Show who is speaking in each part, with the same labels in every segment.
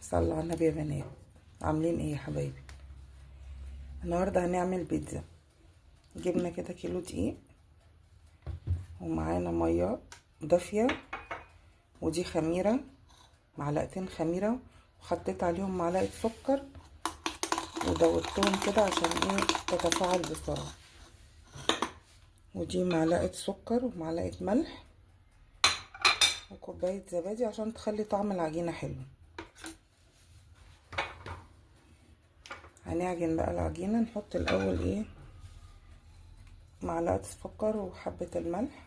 Speaker 1: صلوا على النبي يا بنات. عاملين ايه يا حبايبي؟ النهارده هنعمل بيتزا. جبنا كده كيلو دقيق، ومعانا ميه دافيه، ودي خميره، معلقتين خميره، وحطيت عليهم معلقه سكر ودوبتهم كده عشان ايه تتفاعل بسرعه، ودي معلقه سكر ومعلقه ملح وكوبايه زبادي عشان تخلي طعم العجينه حلو. هنعجن بقى العجينه. نحط الاول ايه معلقه السكر وحبه الملح،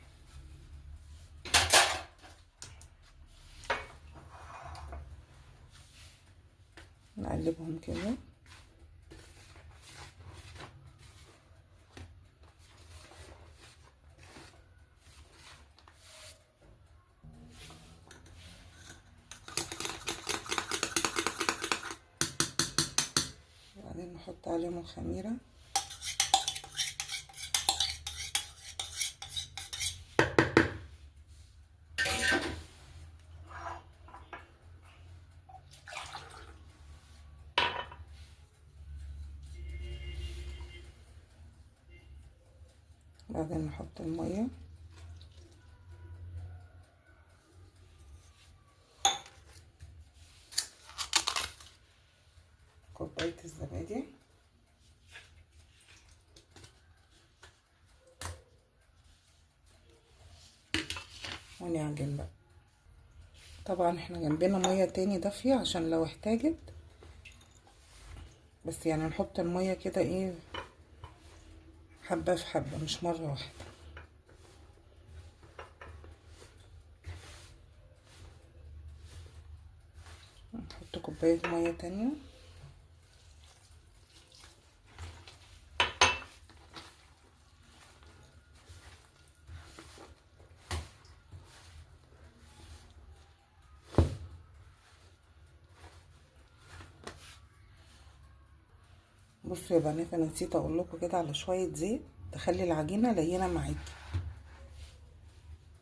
Speaker 1: نقلبهم كده. وبعدين نحط عليهم الخميرة، بعدين نحط المية، كوباية الزبادي، ونعجن بقى. طبعا احنا جنبنا مية تاني دافية عشان لو احتاجت، بس يعني نحط المية كده ايه حبة في حبة مش مرة واحدة. نحط كوباية مية تانية، بصوا يا بنات انا نسيت اقول لكم كده على شوية زيت تخلي العجينة لينة معاكي.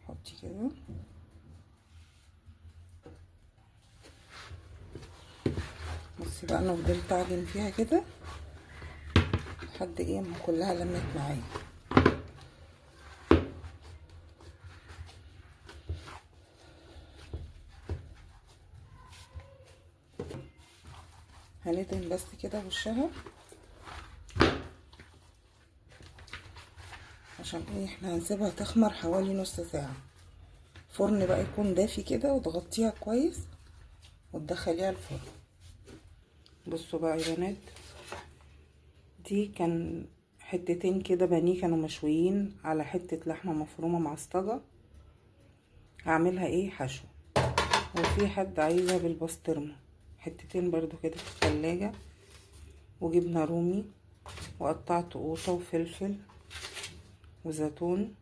Speaker 1: حطي كده، بصي بقى انا فضلت اعجن فيها كده لحد ايه ما كلها لمت معايا. هندهن بس كده وشها عشان ايه احنا هنسيبها تخمر حوالي نص ساعة. فرن بقى يكون دافي كده وتغطيها كويس وتدخليها الفرن. بصوا بقى يا بنات، دي كان حتتين كده بانيه كانوا مشويين على حتة لحمة مفرومة معصجة. هعملها ايه حشو، وفي حد عايزة بالبسطرمة، حتتين برضو كده في التلاجة، وجبنة رومي، وقطعت قوطة وفلفل وزيتون.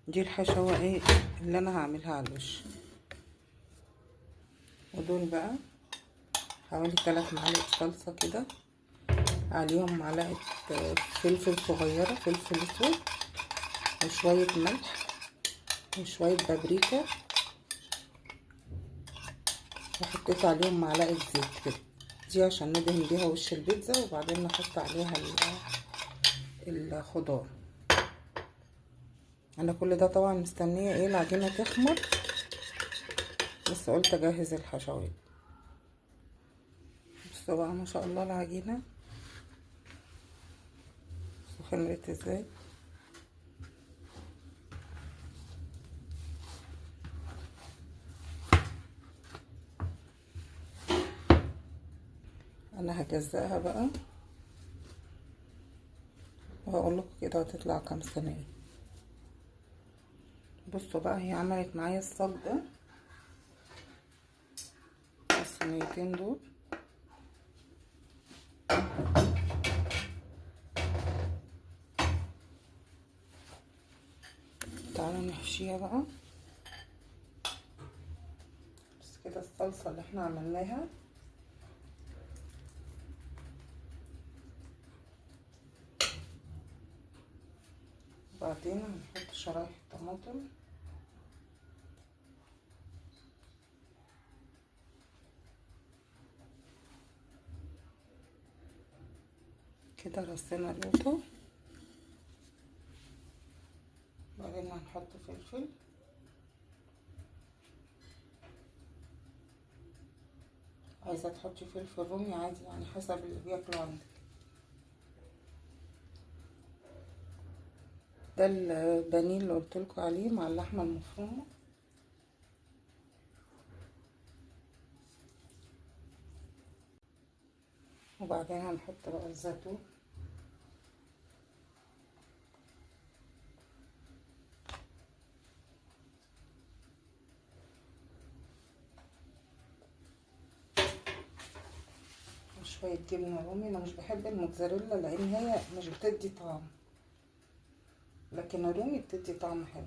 Speaker 1: دي الحشوة ايه اللي انا هعملها على الوش. ودول بقى حوالي 3 معالق صلصة كده، عليهم معلقة فلفل صغيرة، فلفل اسود، وشوية ملح وشوية بابريكا، وحطيت عليهم معلقة زيت كده، دي عشان ندهن بيها وش البيتزا، وبعدين نحط عليها الخضار. انا كل ده طبعا مستنية ايه العجينة تخمر، بس قلت اجهز الحشوات. بصوا بقى ما شاء الله العجينة خمرت ازاي. انا هجزأها بقى وهقول لكم كده هتطلع كام صينيه. بصوا بقى هي عملت معايا الصاج ده، الصينيتين دول. تعالوا نحشيها بقى. بس كده الصلصه اللي احنا عملناها وبعدين هنحط شرايح الطماطم، كده رصينا القوطة. بعدين هنحط فلفل، عايزة تحطي فلفل رومي عادي يعني حسب اللي بياكلوا عندك. ده البانيه اللي قلتلكوا عليه مع اللحمة المفرومة. وبعدين هنحط بقى الزيتون، وشوية جبنة رومي. انا مش بحب الموتزاريلا لان هي مش بتدي طعم، لكن الرومي بتدي طعم حلو.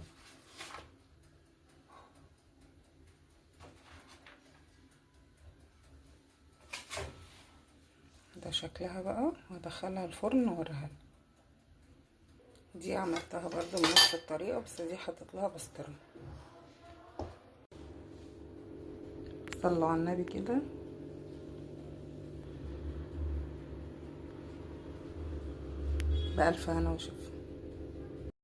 Speaker 1: ده شكلها بقى، وهدخلها الفرن واوريها. دي عملتها برضو بنفس الطريقة، بس دي حطيت لها بسطرمة. صلوا على النبي كده. بألف هنا وشفا.